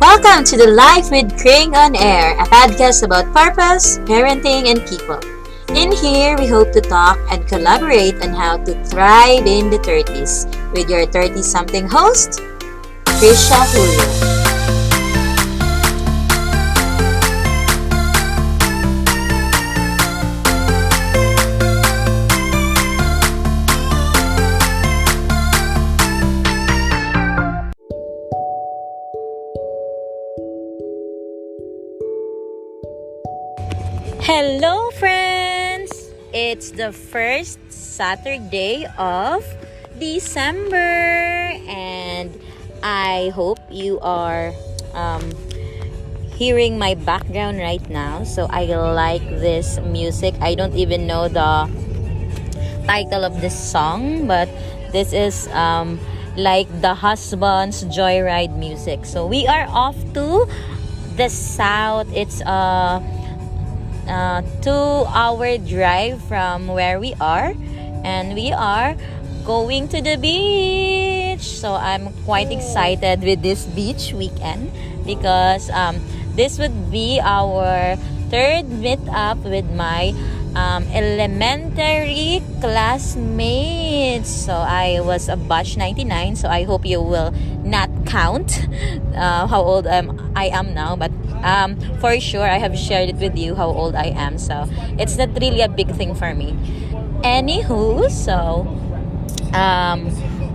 Welcome to the Life with Kring on Air, a podcast about purpose, parenting, and people. In here, we hope to talk and collaborate on how to thrive in the 30s with your 30-something host, Trisha Julio. Hello, friends! It's the first Saturday of December, and I hope you are hearing my background right now. So I like this music. I don't even know the title of this song, but this is like the husband's joyride music. So we are off to the south. It's 2-hour drive from where we are, and we are going to the beach. So I'm quite excited with this beach weekend because this would be our third meetup with my elementary classmates. So I was a batch 99, so I hope you will not count how old I am now, but for sure I have shared it with you how old I am, so it's not really a big thing for me. Anywho, so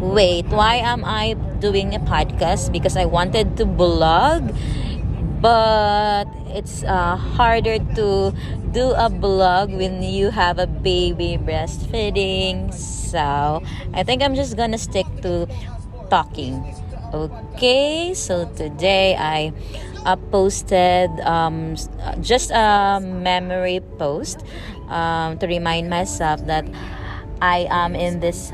wait, why am I doing a podcast? Because I wanted to blog, but it's harder to do a blog when you have a baby breastfeeding. So I think I'm just gonna stick to talking. Okay, so today I posted just a memory post to remind myself that I am in this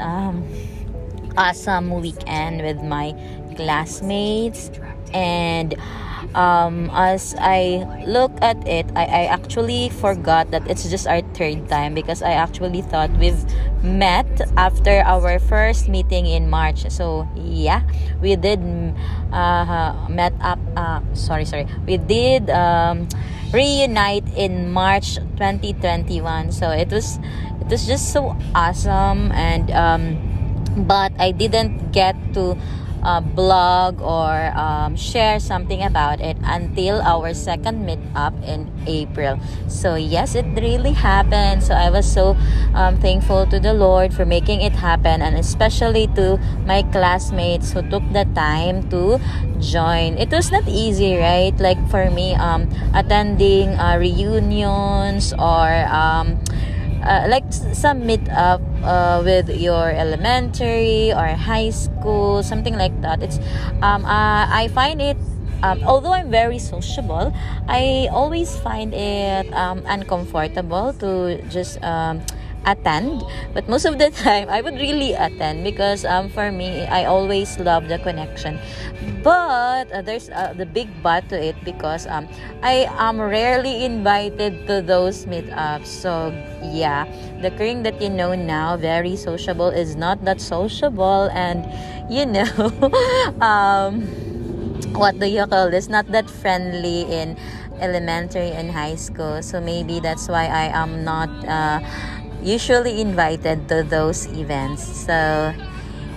awesome weekend with my classmates. And as I look at it, I actually forgot that it's just our third time, because I actually thought we've met after our first meeting in March. So yeah, we did met up we did reunite in March 2021. So it was just so awesome, and but I didn't get to blog or share something about it until our second meetup in April. So yes, it really happened. So I was so thankful to the Lord for making it happen, and especially to my classmates who took the time to join. It was not easy, right? Like for me, attending reunions or like some meet up with your elementary or high school, something like that. It's I find it, although I'm very sociable, I always find it uncomfortable to just attend. But most of the time I would really attend, because for me, I always love the connection. But there's the big but to it, because I am rarely invited to those meetups. So yeah, the Kring that you know now, very sociable, is not that sociable, and what do you call this, not that friendly in elementary and high school. So maybe that's why I am not usually invited to those events. So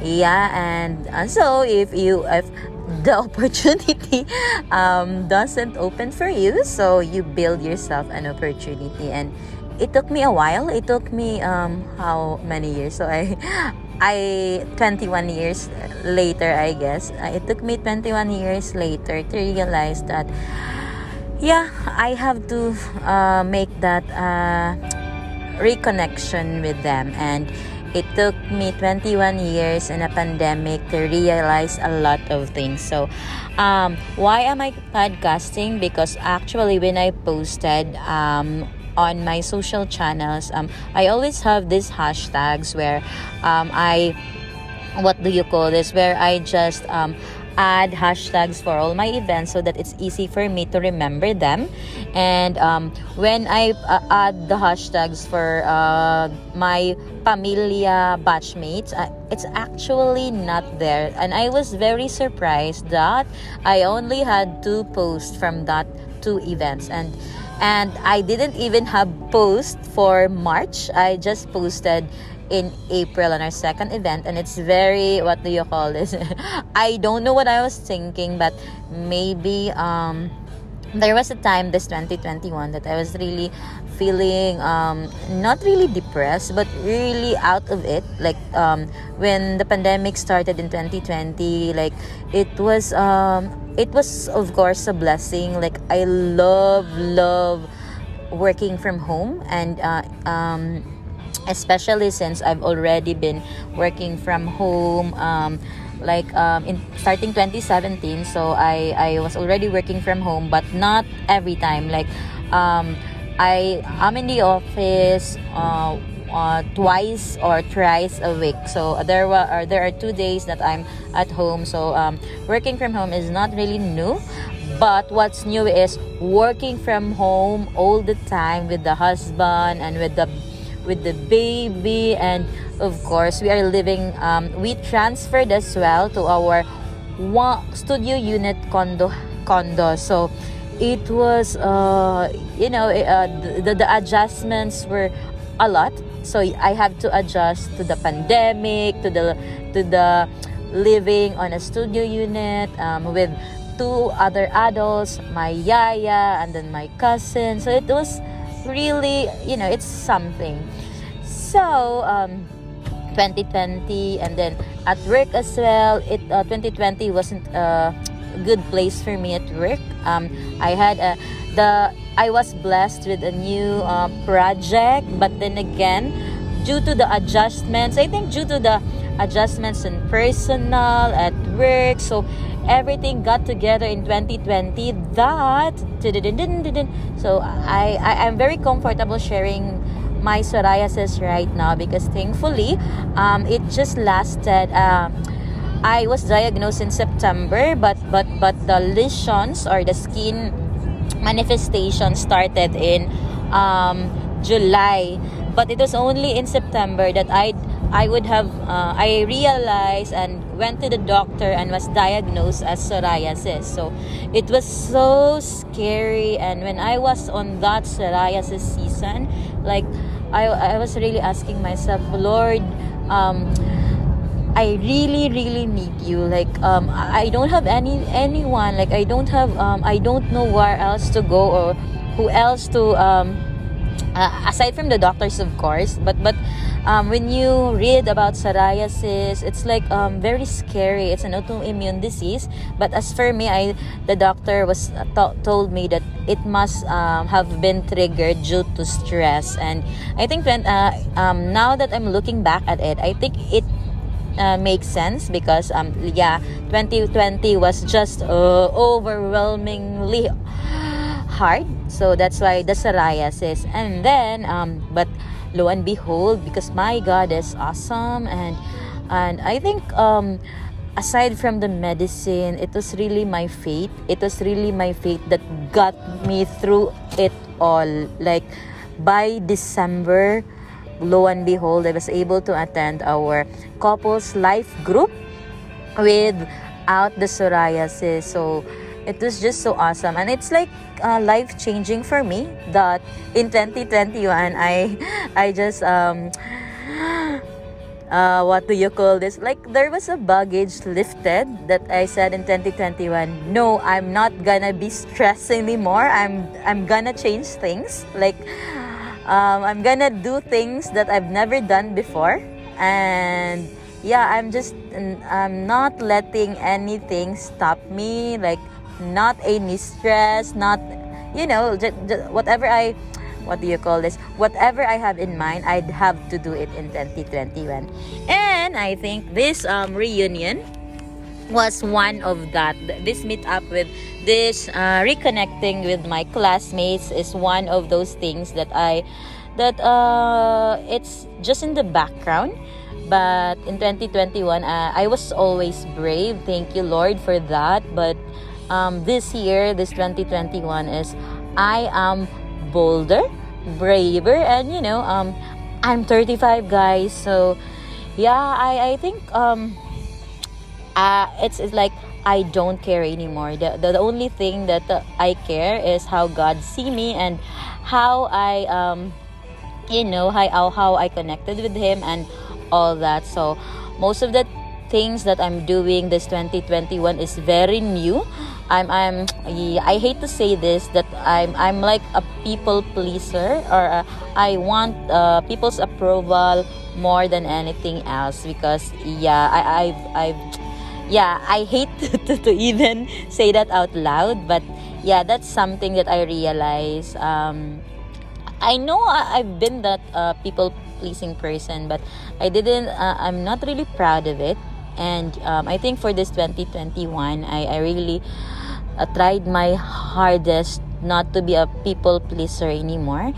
yeah, and so if the opportunity doesn't open for you, so you build yourself an opportunity. And it took me a while. It took me how many years? So I 21 years later, I guess. It took me 21 years later to realize that yeah, I have to make that reconnection with them. And it took me 21 years in a pandemic to realize a lot of things. So why am I podcasting? Because actually when I posted on my social channels, I always have these hashtags where I what do you call this, where I just add hashtags for all my events so that it's easy for me to remember them. And when I add the hashtags for my Pamilya Batchmates, it's actually not there. And I was very surprised that I only had 2 posts from that 2 events. And I didn't even have post for March. I just posted in April on our second event, and it's very, what do you call this? I don't know what I was thinking, but maybe there was a time this 2021 that I was really feeling not really depressed but really out of it, like when the pandemic started in 2020. Like it was of course a blessing. Like I love working from home, and especially since I've already been working from home in starting 2017. So I was already working from home, but not every time. Like I am in the office twice or thrice a week. So there are 2 days that I'm at home. So working from home is not really new. But what's new is working from home all the time with the husband and with the baby. And of course we are living we transferred as well to our studio unit condo. So it was the adjustments were a lot. So I have to adjust to the pandemic, to the living on a studio unit with 2 other adults, my yaya and then my cousin. So it was really, it's something. So 2020, and then at work as well, 2020 wasn't a good place for me at work. I was blessed with a new project, but then again, due to the adjustments in personal at work, so everything got together in 2020 that so I'm very comfortable sharing my psoriasis right now, because thankfully it just lasted. I was diagnosed in September, but the lesions or the skin manifestation started in July. But it was only in September that I realized and went to the doctor and was diagnosed as psoriasis. So it was so scary. And when I was on that psoriasis season, like I was really asking myself, Lord, I really need you. Like I don't have anyone. Like I don't know where else to go or who else to aside from the doctors, of course. But when you read about psoriasis, it's like very scary. It's an autoimmune disease. But as for me, the doctor was told me that it must have been triggered due to stress. And I think when now that I'm looking back at it, I think it makes sense, because 2020 was just overwhelmingly hard. So that's why the psoriasis. And then but lo and behold, because my God is awesome, and I think aside from the medicine, it was really my faith that got me through it all. Like by December, lo and behold, I was able to attend our couples life group without the psoriasis. So it was just so awesome, and it's like life-changing for me that in 2021 I just what do you call this? Like there was a baggage lifted that I said in 2021. No, I'm not gonna be stressed anymore. I'm gonna change things. Like I'm gonna do things that I've never done before, and I'm not letting anything stop me. Like not any stress, not whatever whatever I have in mind, I'd have to do it in 2021. And I think this reunion was one of that. This meetup with this reconnecting with my classmates is one of those things that it's just in the background, But in 2021, I was always brave. Thank you, Lord, for that. But this year, this 2021 is I am bolder, braver, and I'm 35, guys. So yeah, I think it's like I don't care anymore. The only thing that I care is how God see me, and how I how I connected with Him and all that. So most of the things that I'm doing this 2021 is very new. Yeah, I hate to say this, that I'm like a people pleaser, or I want people's approval more than anything else, because yeah, I hate to even say that out loud, but yeah, that's something that I realize. I know I've been that people pleasing person, but I'm not really proud of it. And I think for this 2021, I really tried my hardest not to be a people pleaser anymore,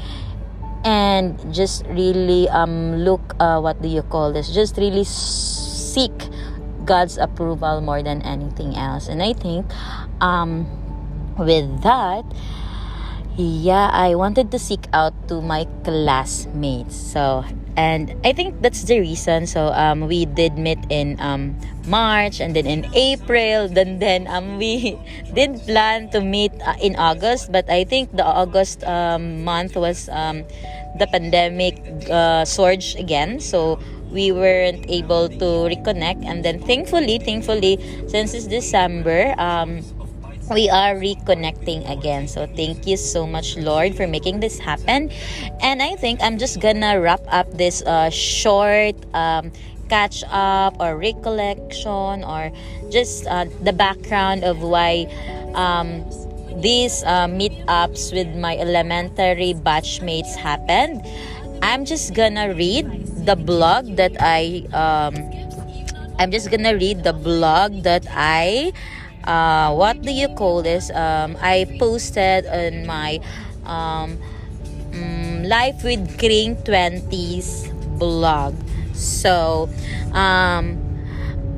and just really look, what do you call this, just really seek God's approval more than anything else. And I think with that, yeah, I wanted to seek out to my classmates. So, and I think that's the reason. So we did meet in March, and then in April, then we did plan to meet in August, but I think the August month was the pandemic surge again, so we weren't able to reconnect. And then thankfully, since it's December, we are reconnecting again. So thank you so much, Lord, for making this happen. And I think I'm just gonna wrap up this short catch up or recollection, or just the background of why these meetups with my elementary batchmates happened. I'm just gonna read the blog that what do you call this, I posted on my Life with Kring 20s blog. So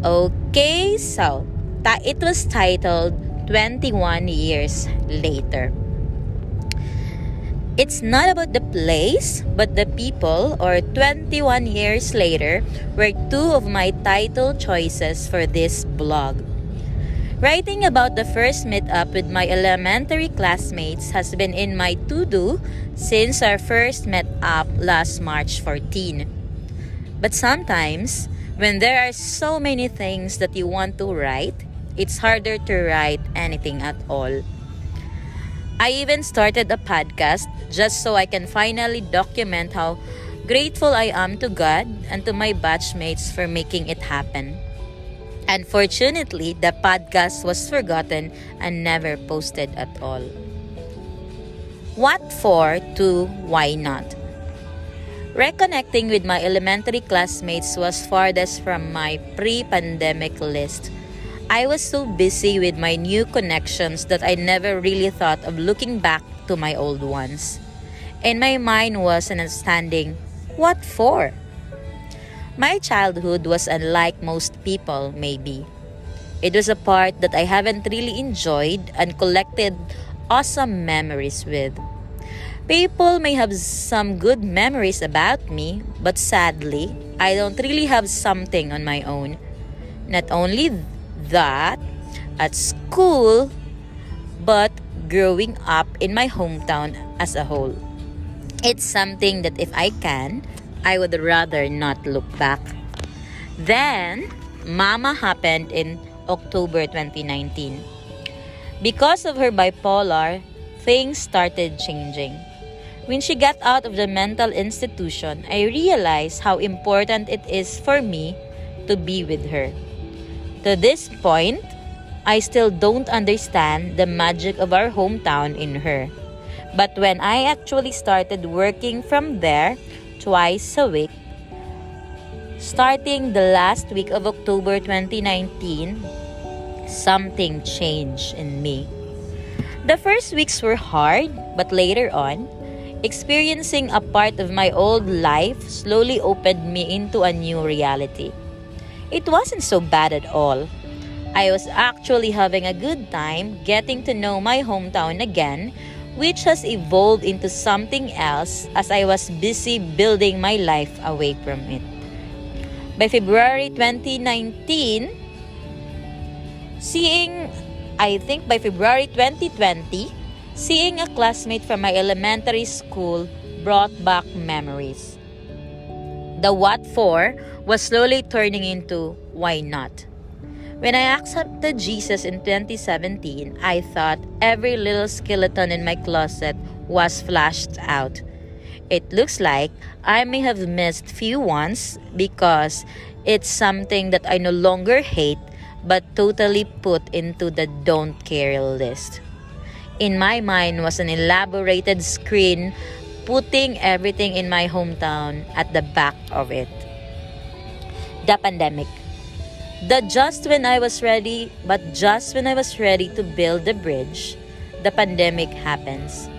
okay, so it was titled 21 Years Later. It's not about the place, but the people, or 21 years later, were two of my title choices for this blog. Writing about the first meetup with my elementary classmates has been in my to-do since our first met up last March 14. But sometimes, when there are so many things that you want to write, it's harder to write anything at all. I even started a podcast just so I can finally document how grateful I am to God and to my batchmates for making it happen. Unfortunately, the podcast was forgotten and never posted at all. What for to why not? Reconnecting with my elementary classmates was farthest from my pre-pandemic list. I was so busy with my new connections that I never really thought of looking back to my old ones. In my mind was an outstanding, what for? My childhood was unlike most people, maybe. It was a part that I haven't really enjoyed and collected awesome memories with. People may have some good memories about me, but sadly, I don't really have something on my own. Not only that, at school, but growing up in my hometown as a whole. It's something that if I can, I would rather not look back. Then, Mama happened in October 2019. Because of her bipolar, things started changing. When she got out of the mental institution, I realized how important it is for me to be with her. To this point, I still don't understand the magic of our hometown in her. But when I actually started working from there twice a week, starting the last week of October 2019, something changed in me. The first weeks were hard, but later on, Experiencing a part of my old life slowly opened me into a new reality. It wasn't so bad at all. I was actually having a good time getting to know my hometown again, which has evolved into something else as I was busy building my life away from it. By February 2019, by February 2020, seeing a classmate from my elementary school brought back memories. The what for was slowly turning into why not. When I accepted Jesus in 2017, I thought every little skeleton in my closet was flashed out. It looks like I may have missed few ones because it's something that I no longer hate but totally put into the don't care list. In my mind was an elaborated screen putting everything in my hometown at the back of it. The pandemic. Just when I was ready to build the bridge, the pandemic happens.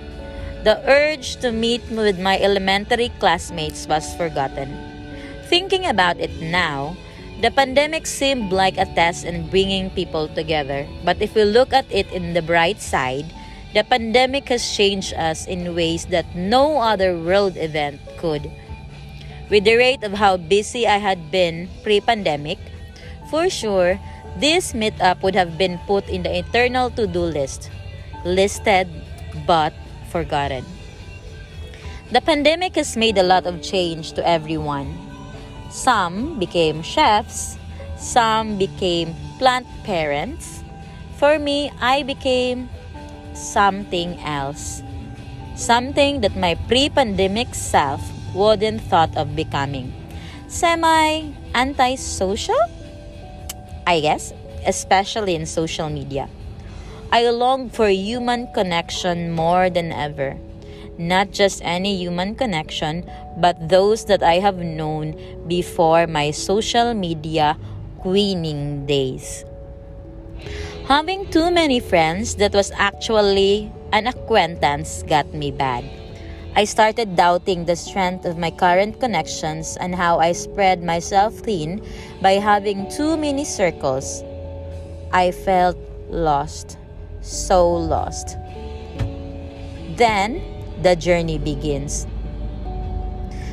The urge to meet with my elementary classmates was forgotten. Thinking about it now, the pandemic seemed like a test in bringing people together. But if we look at it in the bright side, the pandemic has changed us in ways that no other world event could. With the rate of how busy I had been pre-pandemic, for sure, this meetup would have been put in the eternal to-do list. Listed, but forgotten. The pandemic has made a lot of change to everyone. Some became chefs, some became plant parents. For me, I became something else. Something that my pre-pandemic self wouldn't thought of becoming. Semi-antisocial? I guess, especially in social media. I long for human connection more than ever. Not just any human connection, but those that I have known before my social media queening days. Having too many friends that was actually an acquaintance got me bad. I started doubting the strength of my current connections and how I spread myself thin by having too many circles. I felt lost. So lost. Then, the journey begins.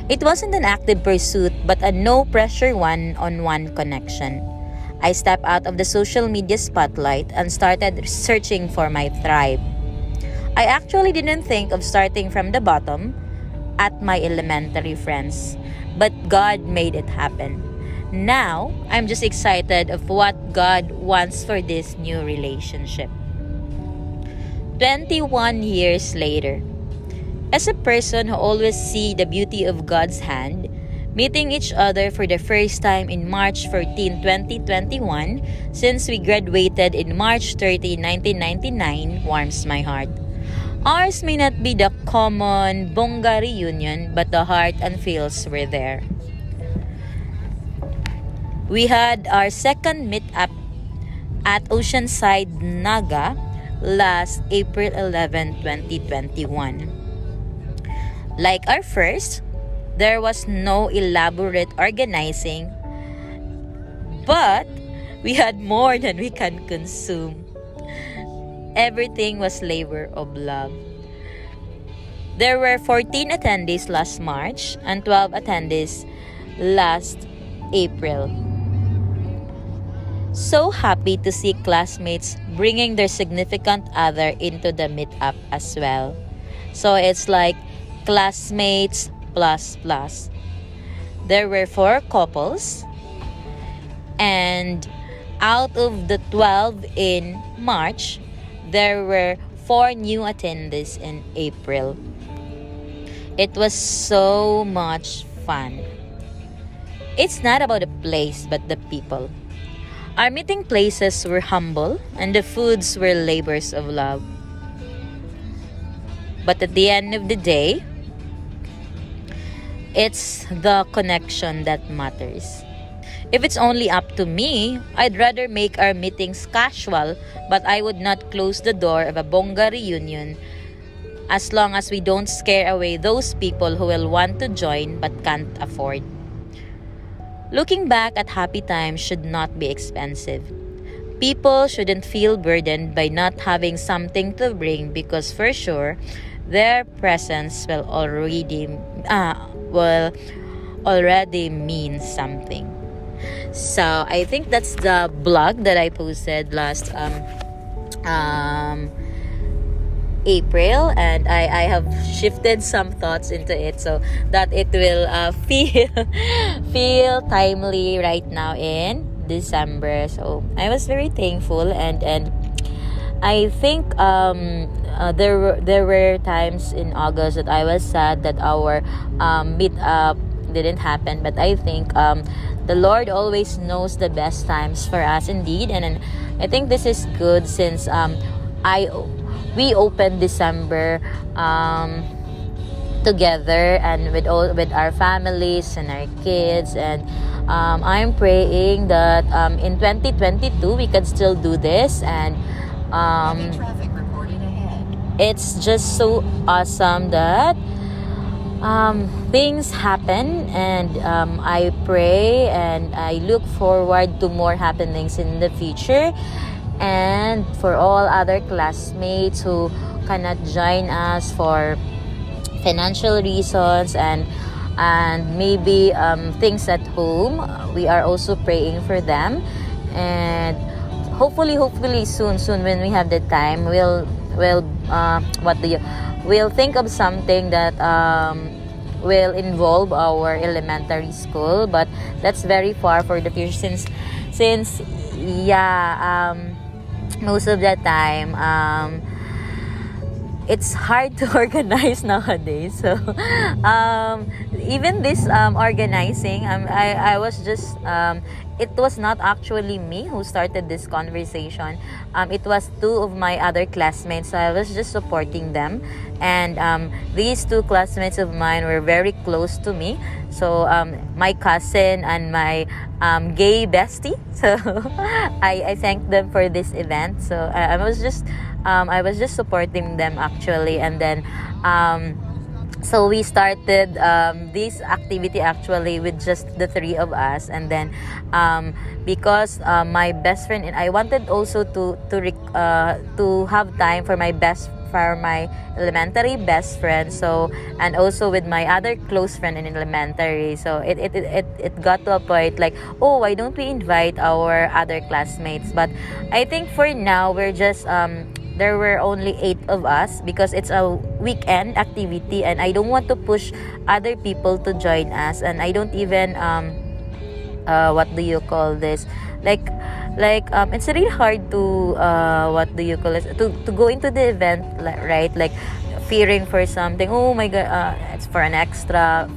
It wasn't an active pursuit but a no-pressure one-on-one connection. I stepped out of the social media spotlight and started searching for my tribe. I actually didn't think of starting from the bottom at my elementary friends, but God made it happen. Now, I'm just excited of what God wants for this new relationship. 21 years later, as a person who always see the beauty of God's hand, meeting each other for the first time in March 14, 2021, since we graduated in March 30, 1999, warms my heart. Ours may not be the common bongga reunion, but the heart and feels were there. We had our second meetup at Oceanside, Naga, last April 11, 2021. Like our first, there was no elaborate organizing, but we had more than we can consume. Everything was labor of love. There were 14 attendees last March and 12 attendees last April. So happy to see classmates bringing their significant other into the meetup as well. So it's like classmates plus plus. There were 4 couples, and out of the 12 in March, there were 4 new attendees in April. It was so much fun. It's not about the place but the people. Our meeting places were humble and the foods were labors of love. But at the end of the day, it's the connection that matters. If it's only up to me, I'd rather make our meetings casual, but I would not close the door of a bongga reunion as long as we don't scare away those people who will want to join but can't afford. Looking back at happy times should not be expensive. People shouldn't feel burdened by not having something to bring, because for sure their presence will already mean something. So I think that's the blog that I posted last um April, and I have shifted some thoughts into it so that it will feel timely right now in December. So I was very thankful, and I think there were times in August that I was sad that our meetup didn't happen, but I think the Lord always knows the best times for us indeed, and I think this is good since I we opened December together and with our families and our kids, and I'm praying that in 2022 we can still do this, and it's just so awesome that things happen, and I pray and I look forward to more happenings in the future. And for all other classmates who cannot join us for financial reasons and maybe things at home, we are also praying for them, and hopefully soon when we have the time, we'll think of something that will involve our elementary school, but that's very far for the future since most of the time it's hard to organize nowadays. So even this organizing, I was just it was not actually me who started this conversation. It was two of my other classmates, so I was just supporting them, and these two classmates of mine were very close to me. So my cousin and my gay bestie. So I thank them for this event. So I was just supporting them actually, and then so we started this activity actually with just the three of us, and then because my best friend and I wanted also to have time for my elementary best friend, so, and also with my other close friend in elementary. So it got to a point like, oh, why don't we invite our other classmates? But I think for now we're just there were only 8 of us because it's a weekend activity, and I don't want to push other people to join us, and I don't even what do you call this, like it's really hard to what do you call it, to go into the event, right, like fearing for something, oh my god, it's for an extra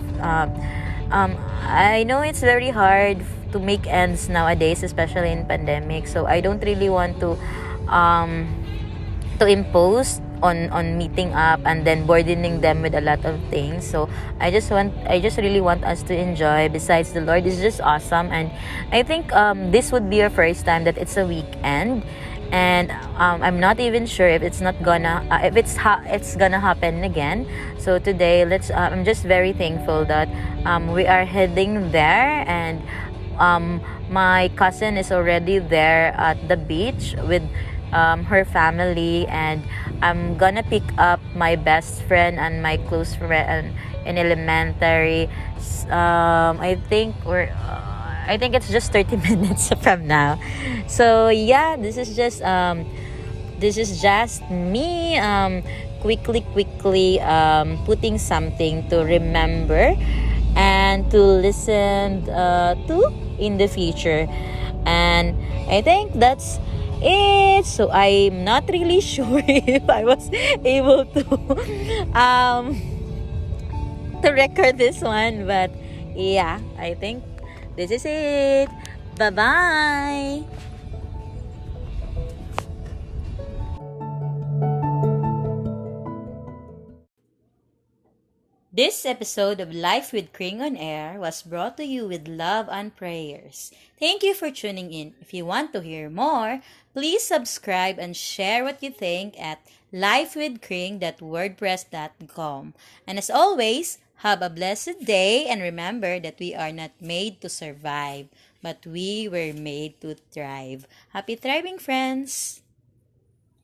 I know it's very hard to make ends nowadays, especially in pandemic, so I don't really want to impose on meeting up and then burdening them with a lot of things. So I just really want us to enjoy. Besides, the Lord is just awesome, and I think this would be our first time that it's a weekend, and I'm not even sure if it's gonna happen again. So today, I'm just very thankful that we are heading there, and my cousin is already there at the beach with her family, and I'm gonna pick up my best friend and my close friend in elementary. I think it's just 30 minutes from now. So yeah, this is just me quickly putting something to remember and to listen to in the future, and I think that's it. So I'm not really sure if I was able to record this one, but yeah, I think this is it. Bye bye. This episode of Life with Kring on Air was brought to you with love and prayers. Thank you for tuning in. If you want to hear more, please subscribe and share what you think at lifewithkring.wordpress.com. And as always, have a blessed day and remember that we are not made to survive, but we were made to thrive. Happy thriving, friends!